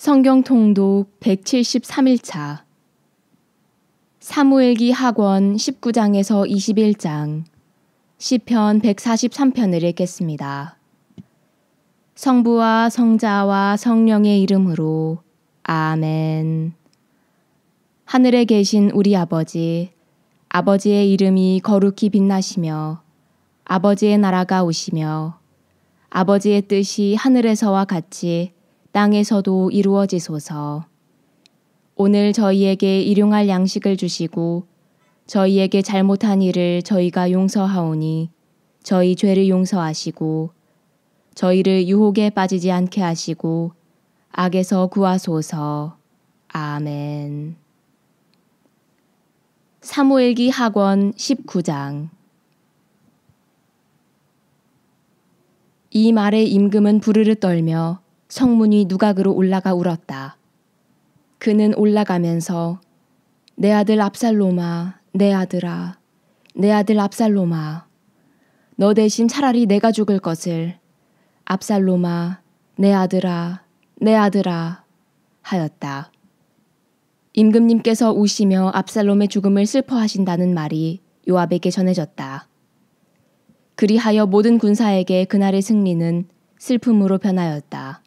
성경 통독 173일차 사무엘기 하권 19장에서 21장 시편 143편을 읽겠습니다. 성부와 성자와 성령의 이름으로 아멘. 하늘에 계신 우리 아버지, 아버지의 이름이 거룩히 빛나시며 아버지의 나라가 오시며 아버지의 뜻이 하늘에서와 같이 땅에서도 이루어지소서. 오늘 저희에게 일용할 양식을 주시고 저희에게 잘못한 일을 저희가 용서하오니 저희 죄를 용서하시고 저희를 유혹에 빠지지 않게 하시고 악에서 구하소서. 아멘. 사무엘기 하권 19장. 이 말에 임금은 부르르 떨며 성문이 누각으로 올라가 울었다. 그는 올라가면서 내 아들 압살롬아, 내 아들아, 내 아들 압살롬아, 너 대신 차라리 내가 죽을 것을 압살롬아, 내 아들아, 내 아들아 하였다. 임금님께서 우시며 압살롬의 죽음을 슬퍼하신다는 말이 요압에게 전해졌다. 그리하여 모든 군사에게 그날의 승리는 슬픔으로 변하였다.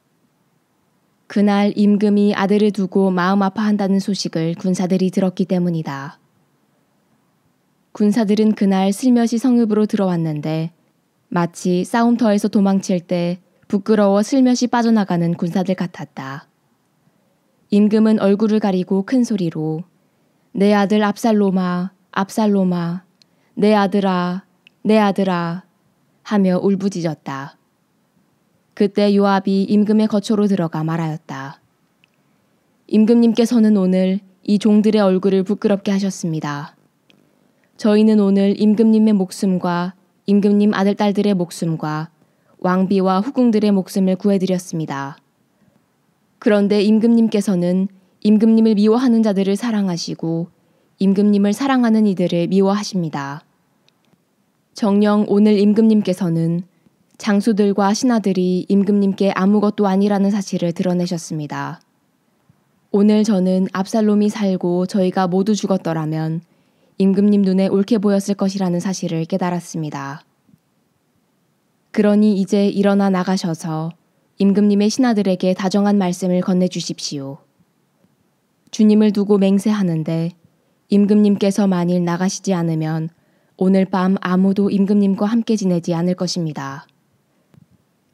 그날 임금이 아들을 두고 마음 아파한다는 소식을 군사들이 들었기 때문이다. 군사들은 그날 슬며시 성읍으로 들어왔는데 마치 싸움터에서 도망칠 때 부끄러워 슬며시 빠져나가는 군사들 같았다. 임금은 얼굴을 가리고 큰 소리로 내 아들 압살롬아, 압살롬아, 내 아들아, 내 아들아 하며 울부짖었다. 그때 요압이 임금의 거처로 들어가 말하였다. 임금님께서는 오늘 이 종들의 얼굴을 부끄럽게 하셨습니다. 저희는 오늘 임금님의 목숨과 임금님 아들딸들의 목숨과 왕비와 후궁들의 목숨을 구해드렸습니다. 그런데 임금님께서는 임금님을 미워하는 자들을 사랑하시고 임금님을 사랑하는 이들을 미워하십니다. 정녕 오늘 임금님께서는 장수들과 신하들이 임금님께 아무것도 아니라는 사실을 드러내셨습니다. 오늘 저는 압살롬이 살고 저희가 모두 죽었더라면 임금님 눈에 옳게 보였을 것이라는 사실을 깨달았습니다. 그러니 이제 일어나 나가셔서 임금님의 신하들에게 다정한 말씀을 건네주십시오. 주님을 두고 맹세하는데 임금님께서 만일 나가시지 않으면 오늘 밤 아무도 임금님과 함께 지내지 않을 것입니다.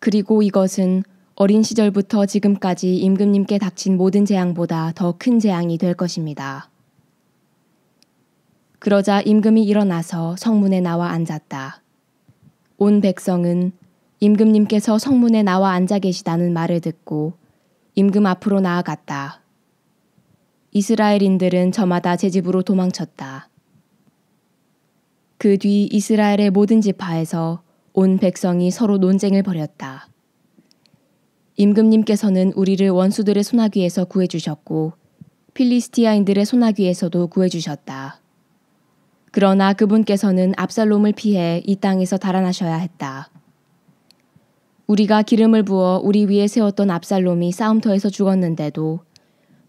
그리고 이것은 어린 시절부터 지금까지 임금님께 닥친 모든 재앙보다 더 큰 재앙이 될 것입니다. 그러자 임금이 일어나서 성문에 나와 앉았다. 온 백성은 임금님께서 성문에 나와 앉아 계시다는 말을 듣고 임금 앞으로 나아갔다. 이스라엘인들은 저마다 제 집으로 도망쳤다. 그 뒤 이스라엘의 모든 지파에서 온 백성이 서로 논쟁을 벌였다. 임금님께서는 우리를 원수들의 손아귀에서 구해주셨고 필리스티아인들의 손아귀에서도 구해주셨다. 그러나 그분께서는 압살롬을 피해 이 땅에서 달아나셔야 했다. 우리가 기름을 부어 우리 위에 세웠던 압살롬이 싸움터에서 죽었는데도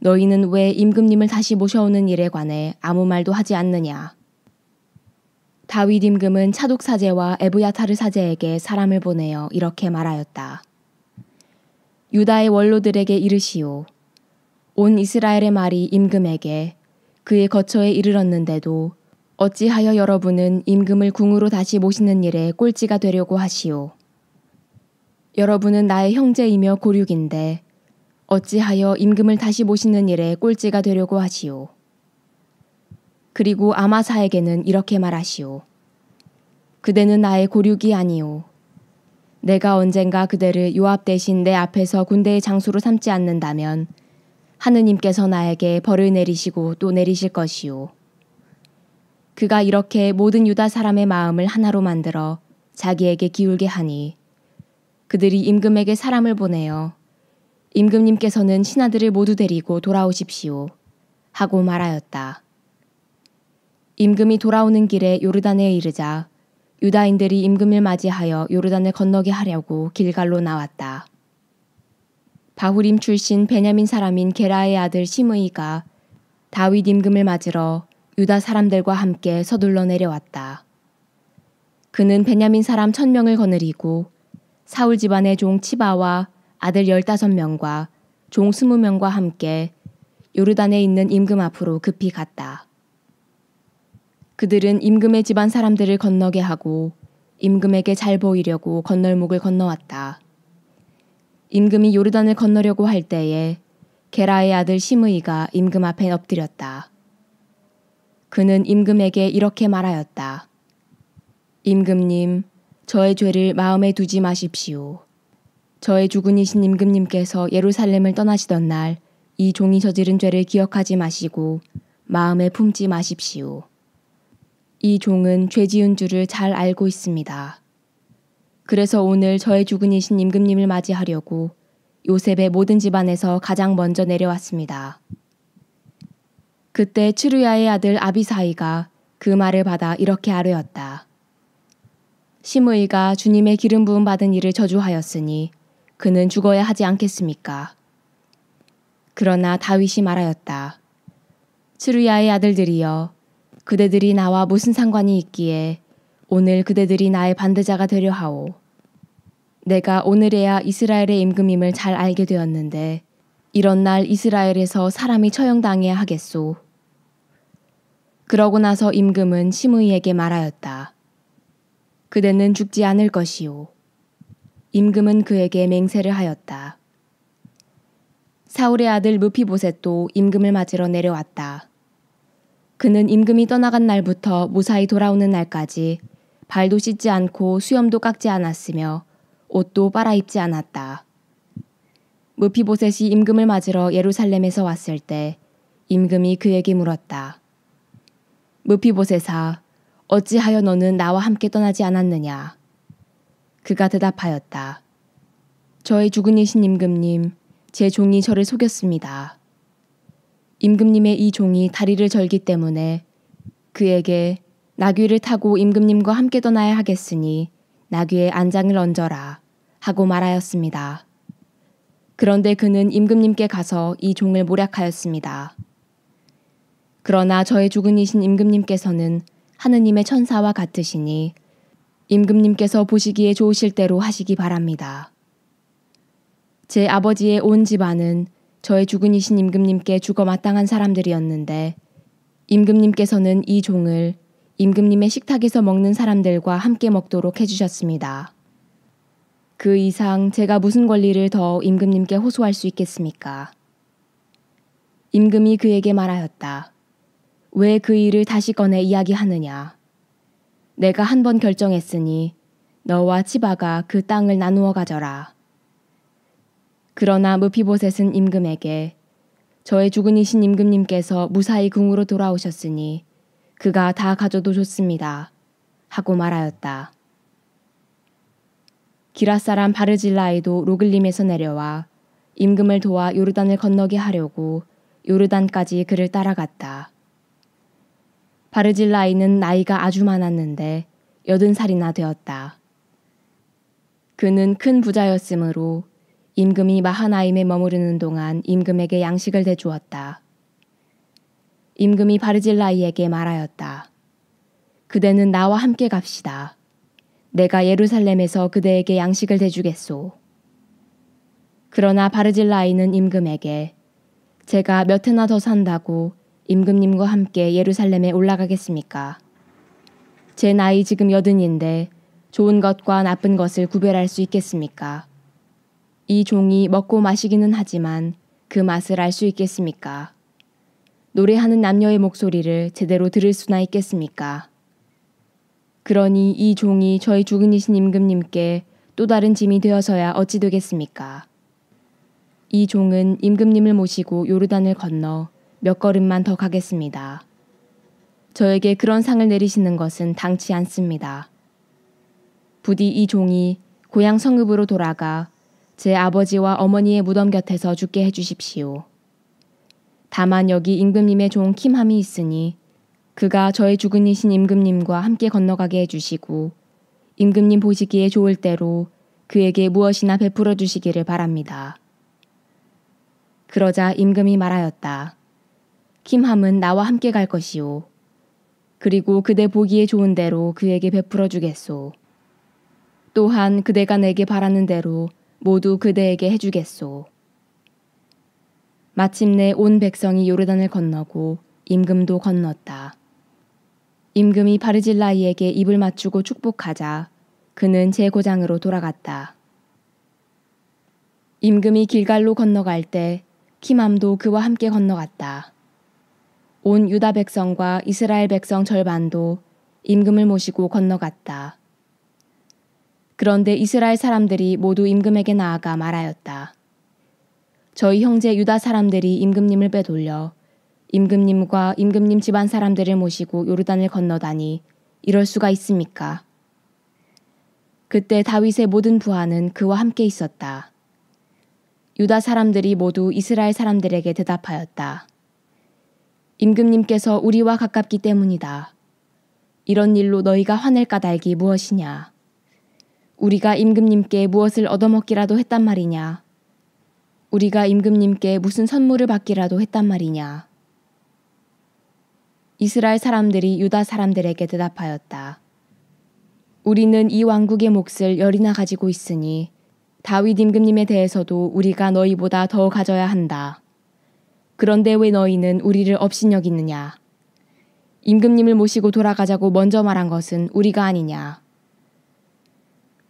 너희는 왜 임금님을 다시 모셔오는 일에 관해 아무 말도 하지 않느냐. 다윗 임금은 차독 사제와 에브야타르 사제에게 사람을 보내어 이렇게 말하였다. 유다의 원로들에게 이르시오. 온 이스라엘의 말이 임금에게 그의 거처에 이르렀는데도 어찌하여 여러분은 임금을 궁으로 다시 모시는 일에 꼴찌가 되려고 하시오. 여러분은 나의 형제이며 고륙인데 어찌하여 임금을 다시 모시는 일에 꼴찌가 되려고 하시오. 그리고 아마사에게는 이렇게 말하시오. 그대는 나의 고륙이 아니오. 내가 언젠가 그대를 요압 대신 내 앞에서 군대의 장수로 삼지 않는다면 하느님께서 나에게 벌을 내리시고 또 내리실 것이오. 그가 이렇게 모든 유다 사람의 마음을 하나로 만들어 자기에게 기울게 하니 그들이 임금에게 사람을 보내어 임금님께서는 신하들을 모두 데리고 돌아오십시오 하고 말하였다. 임금이 돌아오는 길에 요르단에 이르자 유다인들이 임금을 맞이하여 요르단을 건너게 하려고 길갈로 나왔다. 바후림 출신 베냐민 사람인 게라의 아들 시므이가 다윗 임금을 맞으러 유다 사람들과 함께 서둘러 내려왔다. 그는 베냐민 사람 1000명을 거느리고 사울 집안의 종 치바와 아들 15명과 종 20명과 함께 요르단에 있는 임금 앞으로 급히 갔다. 그들은 임금의 집안 사람들을 건너게 하고 임금에게 잘 보이려고 건널목을 건너왔다. 임금이 요르단을 건너려고 할 때에 게라의 아들 시므이가 임금 앞에 엎드렸다. 그는 임금에게 이렇게 말하였다. 임금님, 저의 죄를 마음에 두지 마십시오. 저의 주군이신 임금님께서 예루살렘을 떠나시던 날 이 종이 저지른 죄를 기억하지 마시고 마음에 품지 마십시오. 이 종은 죄 지은 줄을 잘 알고 있습니다. 그래서 오늘 저의 주군이신 임금님을 맞이하려고 요셉의 모든 집안에서 가장 먼저 내려왔습니다. 그때 츠루야의 아들 아비사이가 그 말을 받아 이렇게 아뢰었다. 시므이가 주님의 기름 부음 받은 이를 저주하였으니 그는 죽어야 하지 않겠습니까? 그러나 다윗이 말하였다. 츠루야의 아들들이여, 그대들이 나와 무슨 상관이 있기에 오늘 그대들이 나의 반대자가 되려 하오. 내가 오늘에야 이스라엘의 임금임을 잘 알게 되었는데 이런 날 이스라엘에서 사람이 처형당해야 하겠소. 그러고 나서 임금은 시므이에게 말하였다. 그대는 죽지 않을 것이오. 임금은 그에게 맹세를 하였다. 사울의 아들 무피보셋도 임금을 맞으러 내려왔다. 그는 임금이 떠나간 날부터 무사히 돌아오는 날까지 발도 씻지 않고 수염도 깎지 않았으며 옷도 빨아입지 않았다. 무피보셋이 임금을 맞으러 예루살렘에서 왔을 때 임금이 그에게 물었다. 무피보셋아, 어찌하여 너는 나와 함께 떠나지 않았느냐? 그가 대답하였다. 저의 주군이신 임금님, 제 종이 저를 속였습니다. 임금님의 이 종이 다리를 절기 때문에 그에게 나귀를 타고 임금님과 함께 떠나야 하겠으니 나귀에 안장을 얹어라 하고 말하였습니다. 그런데 그는 임금님께 가서 이 종을 모략하였습니다. 그러나 저의 주군이신 임금님께서는 하느님의 천사와 같으시니 임금님께서 보시기에 좋으실 대로 하시기 바랍니다. 제 아버지의 온 집안은 저의 주군이신 임금님께 죽어 마땅한 사람들이었는데 임금님께서는 이 종을 임금님의 식탁에서 먹는 사람들과 함께 먹도록 해주셨습니다. 그 이상 제가 무슨 권리를 더 임금님께 호소할 수 있겠습니까? 임금이 그에게 말하였다. 왜 그 일을 다시 꺼내 이야기하느냐? 내가 한 번 결정했으니 너와 치바가 그 땅을 나누어 가져라. 그러나 무피보셋은 임금에게 저의 주군이신 임금님께서 무사히 궁으로 돌아오셨으니 그가 다 가져도 좋습니다. 하고 말하였다. 기랏 사람 바르질라이도 로글림에서 내려와 임금을 도와 요르단을 건너게 하려고 요르단까지 그를 따라갔다. 바르질라이는 나이가 아주 많았는데 80살이나 되었다. 그는 큰 부자였으므로 임금이 마하나임에 머무르는 동안 임금에게 양식을 대주었다. 임금이 바르질라이에게 말하였다. 그대는 나와 함께 갑시다. 내가 예루살렘에서 그대에게 양식을 대주겠소. 그러나 바르질라이는 임금에게 제가 몇 해나 더 산다고 임금님과 함께 예루살렘에 올라가겠습니까? 제 나이 지금 80인데 좋은 것과 나쁜 것을 구별할 수 있겠습니까? 이 종이 먹고 마시기는 하지만 그 맛을 알 수 있겠습니까? 노래하는 남녀의 목소리를 제대로 들을 수나 있겠습니까? 그러니 이 종이 저희 주군이신 임금님께 또 다른 짐이 되어서야 어찌 되겠습니까? 이 종은 임금님을 모시고 요르단을 건너 몇 걸음만 더 가겠습니다. 저에게 그런 상을 내리시는 것은 당치 않습니다. 부디 이 종이 고향 성읍으로 돌아가 제 아버지와 어머니의 무덤 곁에서 죽게 해주십시오. 다만 여기 임금님의 종 킴함이 있으니 그가 저의 주군이신 임금님과 함께 건너가게 해주시고 임금님 보시기에 좋을 대로 그에게 무엇이나 베풀어 주시기를 바랍니다. 그러자 임금이 말하였다. kim함은 나와 함께 갈 것이오. 그리고 그대 보기에 좋은 대로 그에게 베풀어 주겠소. 또한 그대가 내게 바라는 대로 모두 그대에게 해주겠소. 마침내 온 백성이 요르단을 건너고 임금도 건넜다. 임금이 바르질라이에게 입을 맞추고 축복하자 그는 제고장으로 돌아갔다. 임금이 길갈로 건너갈 때 kim함도 그와 함께 건너갔다. 온 유다 백성과 이스라엘 백성 절반도 임금을 모시고 건너갔다. 그런데 이스라엘 사람들이 모두 임금에게 나아가 말하였다. 저희 형제 유다 사람들이 임금님을 빼돌려 임금님과 임금님 집안 사람들을 모시고 요르단을 건너다니 이럴 수가 있습니까? 그때 다윗의 모든 부하는 그와 함께 있었다. 유다 사람들이 모두 이스라엘 사람들에게 대답하였다. 임금님께서 우리와 가깝기 때문이다. 이런 일로 너희가 화낼 까닭이 무엇이냐? 우리가 임금님께 무엇을 얻어먹기라도 했단 말이냐? 우리가 임금님께 무슨 선물을 받기라도 했단 말이냐? 이스라엘 사람들이 유다 사람들에게 대답하였다. 우리는 이 왕국의 몫을 열이나 가지고 있으니 다윗 임금님에 대해서도 우리가 너희보다 더 가져야 한다. 그런데 왜 너희는 우리를 업신여기느냐? 임금님을 모시고 돌아가자고 먼저 말한 것은 우리가 아니냐?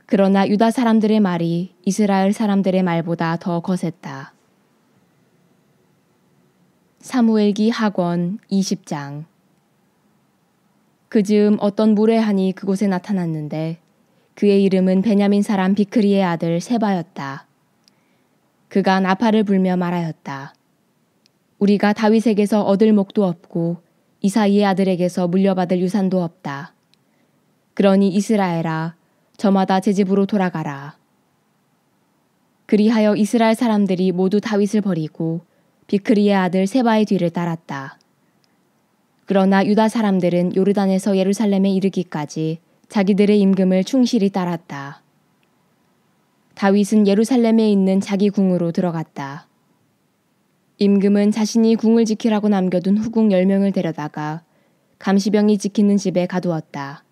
그러나 유다 사람들의 말이 이스라엘 사람들의 말보다 더 거셌다. 사무엘기 하권 20장. 그즈음 어떤 무례한이 그곳에 나타났는데 그의 이름은 베냐민 사람 비크리의 아들 세바였다. 그가 나팔을 불며 말하였다. 우리가 다윗에게서 얻을 목도 없고 이사이의 아들에게서 물려받을 유산도 없다. 그러니 이스라엘아, 저마다 제 집으로 돌아가라. 그리하여 이스라엘 사람들이 모두 다윗을 버리고 비크리의 아들 세바의 뒤를 따랐다. 그러나 유다 사람들은 요르단에서 예루살렘에 이르기까지 자기들의 임금을 충실히 따랐다. 다윗은 예루살렘에 있는 자기 궁으로 들어갔다. 임금은 자신이 궁을 지키라고 남겨둔 후궁 10명을 데려다가 감시병이 지키는 집에 가두었다.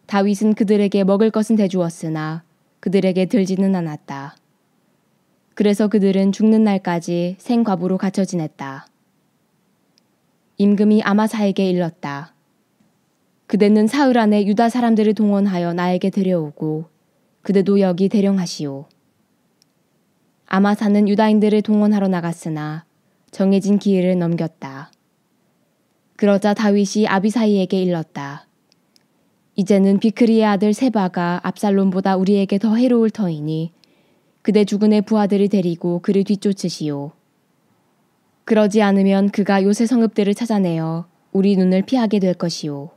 다윗은 그들에게 먹을 것은 대주었으나 그들에게 들지는 않았다. 그래서 그들은 죽는 날까지 생과부로 갇혀 지냈다. 임금이 아마사에게 일렀다. 그대는 사흘 안에 유다 사람들을 동원하여 나에게 데려오고 그대도 여기 대령하시오. 아마사는 유다인들을 동원하러 나갔으나 정해진 기일을 넘겼다. 그러자 다윗이 아비사이에게 일렀다. 이제는 비크리의 아들 세바가 압살롬보다 우리에게 더 해로울 터이니 그대 주군의 부하들을 데리고 그를 뒤쫓으시오. 그러지 않으면 그가 요새 성읍들을 찾아내어 우리 눈을 피하게 될 것이오.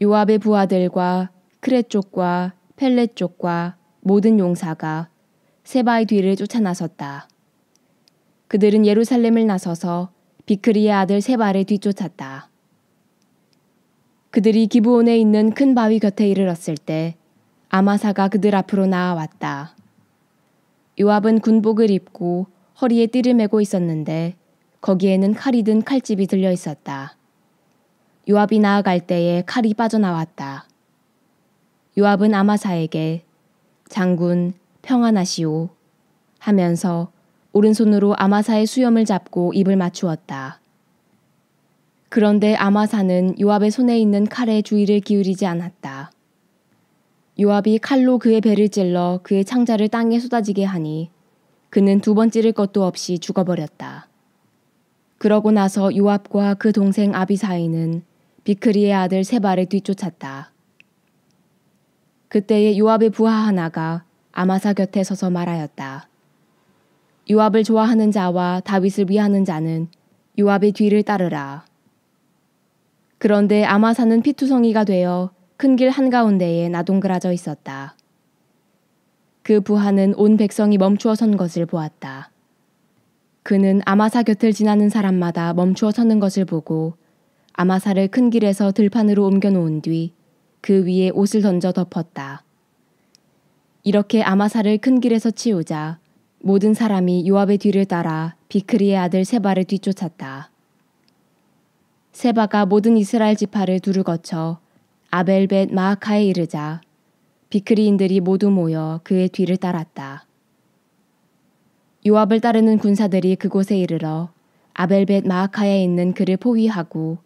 요압의 부하들과 크렛 쪽과 펠렛 쪽과 모든 용사가 세바의 뒤를 쫓아 나섰다. 그들은 예루살렘을 나서서 비크리의 아들 세바를 뒤쫓았다. 그들이 기브온에 있는 큰 바위 곁에 이르렀을 때 아마사가 그들 앞으로 나아왔다. 요압은 군복을 입고 허리에 띠를 메고 있었는데 거기에는 칼이 든 칼집이 들려 있었다. 요압이 나아갈 때에 칼이 빠져나왔다. 요압은 아마사에게 장군 평안하시오 하면서 오른손으로 아마사의 수염을 잡고 입을 맞추었다. 그런데 아마사는 요압의 손에 있는 칼에 주의를 기울이지 않았다. 요압이 칼로 그의 배를 찔러 그의 창자를 땅에 쏟아지게 하니 그는 두 번 찌를 것도 없이 죽어버렸다. 그러고 나서 요압과 그 동생 아비사이는 비크리의 아들 세바를 뒤쫓았다. 그때에 요압의 부하 하나가 아마사 곁에 서서 말하였다. 요압을 좋아하는 자와 다윗을 위하는 자는 요압의 뒤를 따르라. 그런데 아마사는 피투성이가 되어 큰 길 한가운데에 나동그라져 있었다. 그 부하는 온 백성이 멈추어 선 것을 보았다. 그는 아마사 곁을 지나는 사람마다 멈추어 서는 것을 보고 아마사를 큰 길에서 들판으로 옮겨 놓은 뒤 그 위에 옷을 던져 덮었다. 이렇게 아마사를 큰 길에서 치우자 모든 사람이 요압의 뒤를 따라 비크리의 아들 세바를 뒤쫓았다. 세바가 모든 이스라엘 지파를 두루 거쳐 아벨벳 마아카에 이르자 비크리인들이 모두 모여 그의 뒤를 따랐다. 요압을 따르는 군사들이 그곳에 이르러 아벨벳 마아카에 있는 그를 포위하고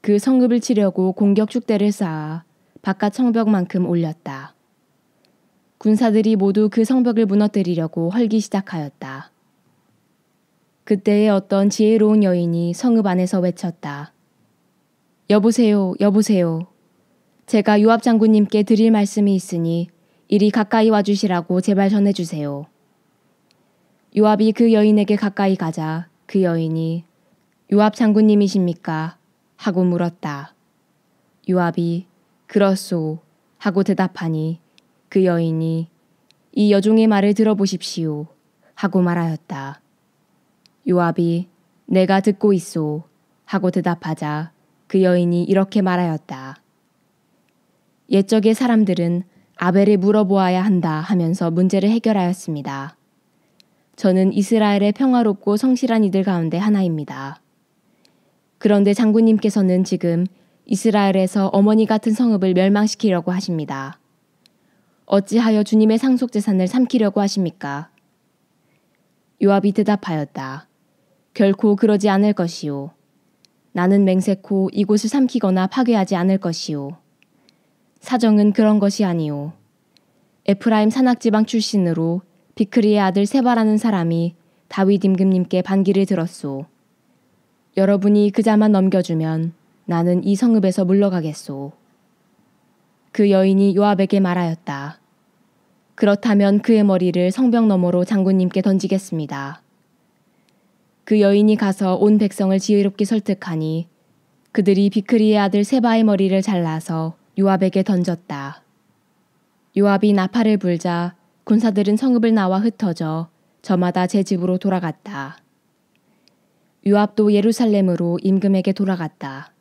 그 성읍을 치려고 공격 축대를 쌓아 바깥 성벽만큼 올렸다. 군사들이 모두 그 성벽을 무너뜨리려고 헐기 시작하였다. 그때에 어떤 지혜로운 여인이 성읍 안에서 외쳤다. 여보세요, 여보세요. 제가 요압 장군님께 드릴 말씀이 있으니 이리 가까이 와주시라고 제발 전해주세요. 요압이 그 여인에게 가까이 가자 그 여인이 요압 장군님이십니까? 하고 물었다. 요압이 그렇소 하고 대답하니 그 여인이 이 여종의 말을 들어보십시오 하고 말하였다. 요압이 내가 듣고 있소 하고 대답하자 그 여인이 이렇게 말하였다. 옛적의 사람들은 아벨을 물어보아야 한다 하면서 문제를 해결하였습니다. 저는 이스라엘의 평화롭고 성실한 이들 가운데 하나입니다. 그런데 장군님께서는 지금 이스라엘에서 어머니 같은 성읍을 멸망시키려고 하십니다. 어찌하여 주님의 상속재산을 삼키려고 하십니까? 요압이 대답하였다. 결코 그러지 않을 것이요. 나는 맹세코 이곳을 삼키거나 파괴하지 않을 것이요. 사정은 그런 것이 아니요. 에프라임 산악지방 출신으로 비크리의 아들 세바라는 사람이 다윗 임금님께 반기를 들었소. 여러분이 그 자만 넘겨주면 나는 이 성읍에서 물러가겠소. 그 여인이 요압에게 말하였다. 그렇다면 그의 머리를 성벽 너머로 장군님께 던지겠습니다. 그 여인이 가서 온 백성을 지혜롭게 설득하니 그들이 비크리의 아들 세바의 머리를 잘라서 요압에게 던졌다. 요압이 나팔을 불자 군사들은 성읍을 나와 흩어져 저마다 제 집으로 돌아갔다. 요압도 예루살렘으로 임금에게 돌아갔다.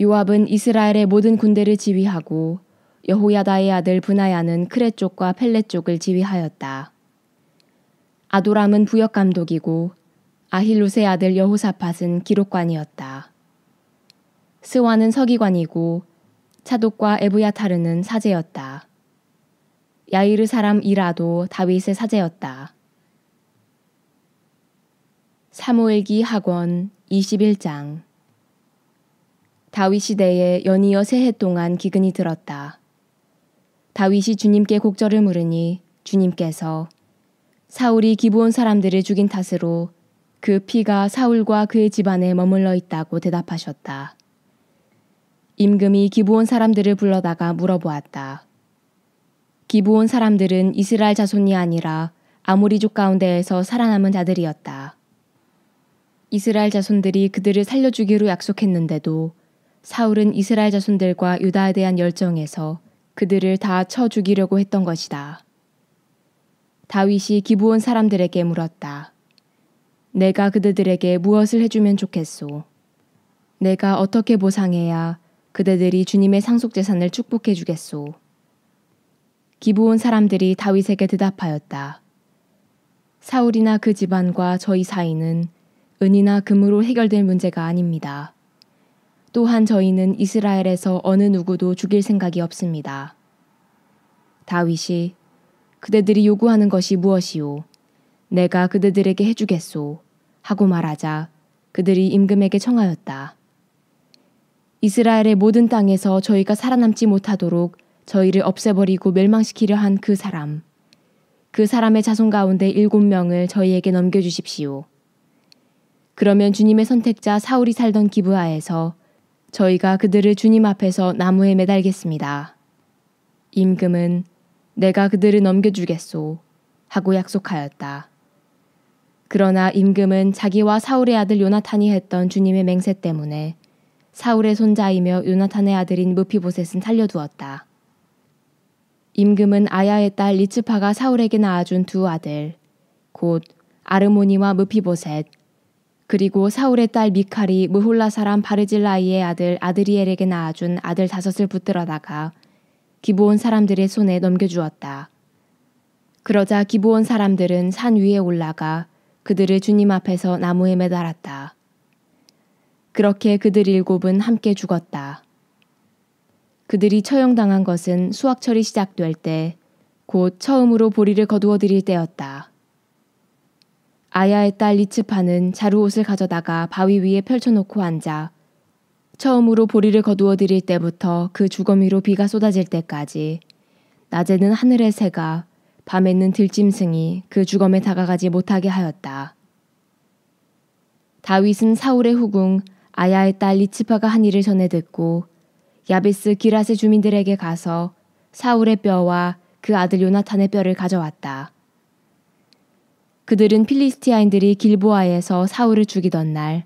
요압은 이스라엘의 모든 군대를 지휘하고 여호야다의 아들 브나야는 크레 쪽과 펠렛 쪽을 지휘하였다. 아도람은 부역 감독이고 아힐룻의 아들 여호사밧은 기록관이었다. 스와는 서기관이고 차독과 에브야타르는 사제였다. 야이르 사람 이라도 다윗의 사제였다. 사무엘기 하권 21장. 다윗 시대에 연이어 세 해 동안 기근이 들었다. 다윗이 주님께 곡절을 물으니 주님께서 사울이 기브온 사람들을 죽인 탓으로 그 피가 사울과 그의 집안에 머물러 있다고 대답하셨다. 임금이 기브온 사람들을 불러다가 물어보았다. 기브온 사람들은 이스라엘 자손이 아니라 아모리족 가운데에서 살아남은 자들이었다. 이스라엘 자손들이 그들을 살려주기로 약속했는데도 사울은 이스라엘 자손들과 유다에 대한 열정에서 그들을 다 쳐 죽이려고 했던 것이다. 다윗이 기브온 사람들에게 물었다. 내가 그들에게 무엇을 해주면 좋겠소? 내가 어떻게 보상해야 그대들이 주님의 상속재산을 축복해 주겠소? 기브온 사람들이 다윗에게 대답하였다. 사울이나 그 집안과 저희 사이는 은이나 금으로 해결될 문제가 아닙니다. 또한 저희는 이스라엘에서 어느 누구도 죽일 생각이 없습니다. 다윗이 그대들이 요구하는 것이 무엇이오? 내가 그대들에게 해주겠소. 하고 말하자 그들이 임금에게 청하였다. 이스라엘의 모든 땅에서 저희가 살아남지 못하도록 저희를 없애버리고 멸망시키려 한 그 사람. 그 사람의 자손 가운데 7명을 저희에게 넘겨주십시오. 그러면 주님의 선택자 사울이 살던 기브아에서 저희가 그들을 주님 앞에서 나무에 매달겠습니다. 임금은 내가 그들을 넘겨주겠소 하고 약속하였다. 그러나 임금은 자기와 사울의 아들 요나탄이 했던 주님의 맹세 때문에 사울의 손자이며 요나탄의 아들인 무피보셋은 살려두었다. 임금은 아야의 딸 리츠파가 사울에게 낳아준 두 아들, 곧 아르모니와 무피보셋, 그리고 사울의 딸 미칼이 무홀라 사람 바르질라이의 아들 아드리엘에게 낳아준 아들 5을 붙들어다가 기브온 사람들의 손에 넘겨주었다. 그러자 기브온 사람들은 산 위에 올라가 그들을 주님 앞에서 나무에 매달았다. 그렇게 그들 7은 함께 죽었다. 그들이 처형당한 것은 수확철이 시작될 때 곧 처음으로 보리를 거두어 들일 때였다. 아야의 딸 리츠파는 자루옷을 가져다가 바위 위에 펼쳐놓고 앉아 처음으로 보리를 거두어 들일 때부터 그 주검 위로 비가 쏟아질 때까지 낮에는 하늘의 새가 밤에는 들짐승이 그 주검에 다가가지 못하게 하였다. 다윗은 사울의 후궁 아야의 딸 리츠파가 한 일을 전해 듣고 야베스 기럇의 주민들에게 가서 사울의 뼈와 그 아들 요나탄의 뼈를 가져왔다. 그들은 필리스티아인들이 길보아에서 사울을 죽이던 날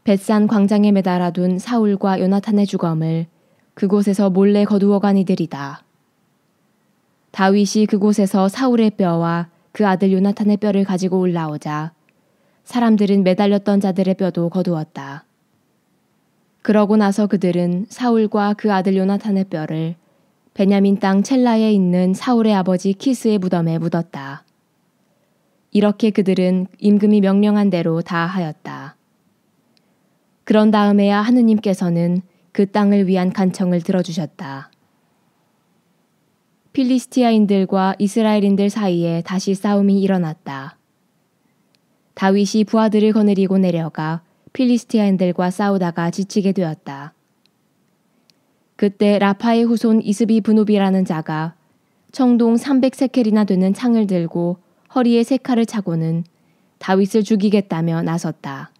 벳산 광장에 매달아둔 사울과 요나탄의 주검을 그곳에서 몰래 거두어간 이들이다. 다윗이 그곳에서 사울의 뼈와 그 아들 요나탄의 뼈를 가지고 올라오자 사람들은 매달렸던 자들의 뼈도 거두었다. 그러고 나서 그들은 사울과 그 아들 요나탄의 뼈를 베냐민 땅 첼라에 있는 사울의 아버지 키스의 무덤에 묻었다. 이렇게 그들은 임금이 명령한 대로 다 하였다. 그런 다음에야 하느님께서는 그 땅을 위한 간청을 들어주셨다. 필리스티아인들과 이스라엘인들 사이에 다시 싸움이 일어났다. 다윗이 부하들을 거느리고 내려가 필리스티아인들과 싸우다가 지치게 되었다. 그때 라파의 후손 이스비 브누비라는 자가 청동 300세켈이나 되는 창을 들고 허리에 세 칼을 차고는 다윗을 죽이겠다며 나섰다.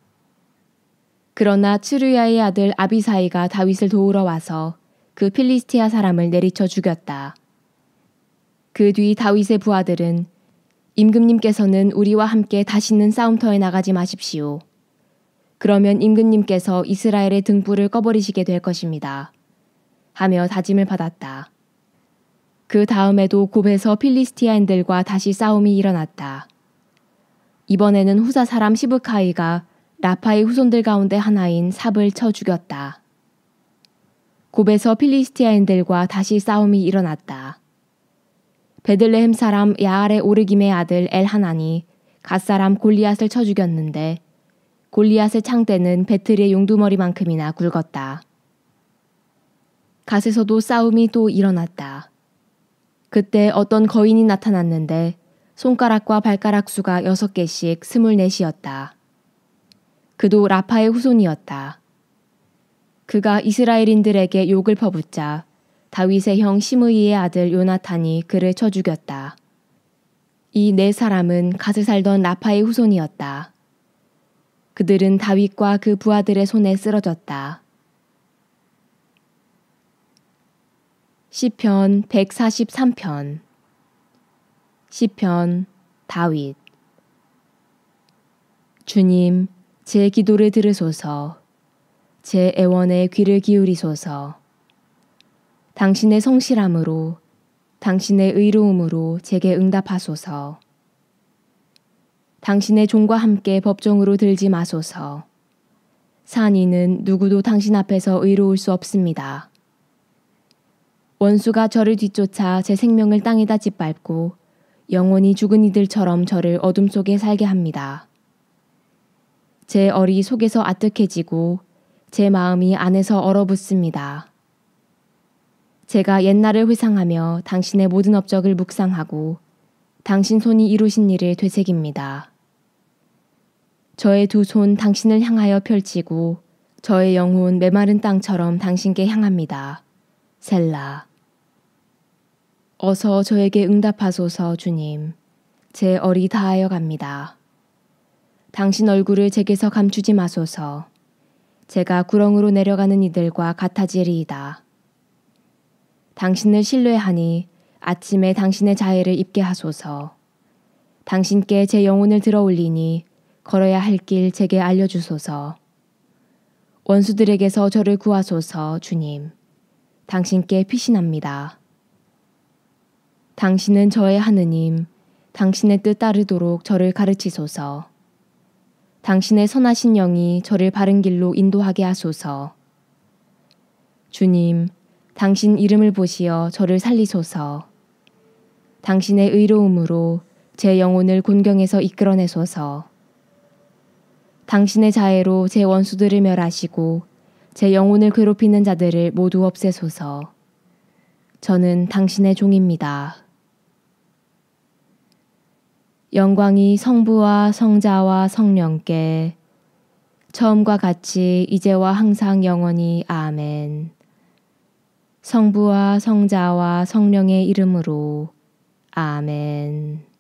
그러나 츠루야의 아들 아비사이가 다윗을 도우러 와서 그 필리스티아 사람을 내리쳐 죽였다. 그 뒤 다윗의 부하들은 임금님께서는 우리와 함께 다시는 싸움터에 나가지 마십시오. 그러면 임금님께서 이스라엘의 등불을 꺼버리시게 될 것입니다. 하며 다짐을 받았다. 그 다음에도 곱에서 필리스티아인들과 다시 싸움이 일어났다. 이번에는 후사 사람 시브카이가 라파의 후손들 가운데 하나인 삽을 쳐 죽였다. 곱에서 필리스티아인들과 다시 싸움이 일어났다. 베들레헴 사람 야알의 오르김의 아들 엘하난이 갓 사람 골리앗을 쳐 죽였는데 골리앗의 창대는 배틀의 용두머리만큼이나 굵었다. 갓에서도 싸움이 또 일어났다. 그때 어떤 거인이 나타났는데 손가락과 발가락 수가 6개씩 24이었다. 그도 라파의 후손이었다. 그가 이스라엘인들에게 욕을 퍼붓자 다윗의 형 시므이의 아들 요나탄이 그를 쳐 죽였다. 이 4사람은 갓에 살던 라파의 후손이었다. 그들은 다윗과 그 부하들의 손에 쓰러졌다. 시편 143편. 시편 다윗. 주님, 제 기도를 들으소서. 제 애원에 귀를 기울이소서. 당신의 성실함으로, 당신의 의로움으로 제게 응답하소서. 당신의 종과 함께 법정으로 들지 마소서. 산 이는 누구도 당신 앞에서 의로울 수 없습니다. 원수가 저를 뒤쫓아 제 생명을 땅에다 짓밟고 영원히 죽은 이들처럼 저를 어둠 속에 살게 합니다. 제 얼이 속에서 아뜩해지고 제 마음이 안에서 얼어붙습니다. 제가 옛날을 회상하며 당신의 모든 업적을 묵상하고 당신 손이 이루신 일을 되새깁니다. 저의 두 손 당신을 향하여 펼치고 저의 영혼 메마른 땅처럼 당신께 향합니다. 셀라. 어서 저에게 응답하소서 주님. 제 얼이 다하여 갑니다. 당신 얼굴을 제게서 감추지 마소서. 제가 구렁으로 내려가는 이들과 같아지리이다. 당신을 신뢰하니 아침에 당신의 자애를 입게 하소서. 당신께 제 영혼을 들어 올리니 걸어야 할 길 제게 알려주소서. 원수들에게서 저를 구하소서 주님. 당신께 피신합니다. 당신은 저의 하느님, 당신의 뜻 따르도록 저를 가르치소서. 당신의 선하신 영이 저를 바른 길로 인도하게 하소서. 주님, 당신 이름을 보시어 저를 살리소서. 당신의 의로움으로 제 영혼을 곤경에서 이끌어내소서. 당신의 자애로 제 원수들을 멸하시고 제 영혼을 괴롭히는 자들을 모두 없애소서. 저는 당신의 종입니다. 영광이 성부와 성자와 성령께 처음과 같이 이제와 항상 영원히 아멘. 성부와 성자와 성령의 이름으로 아멘.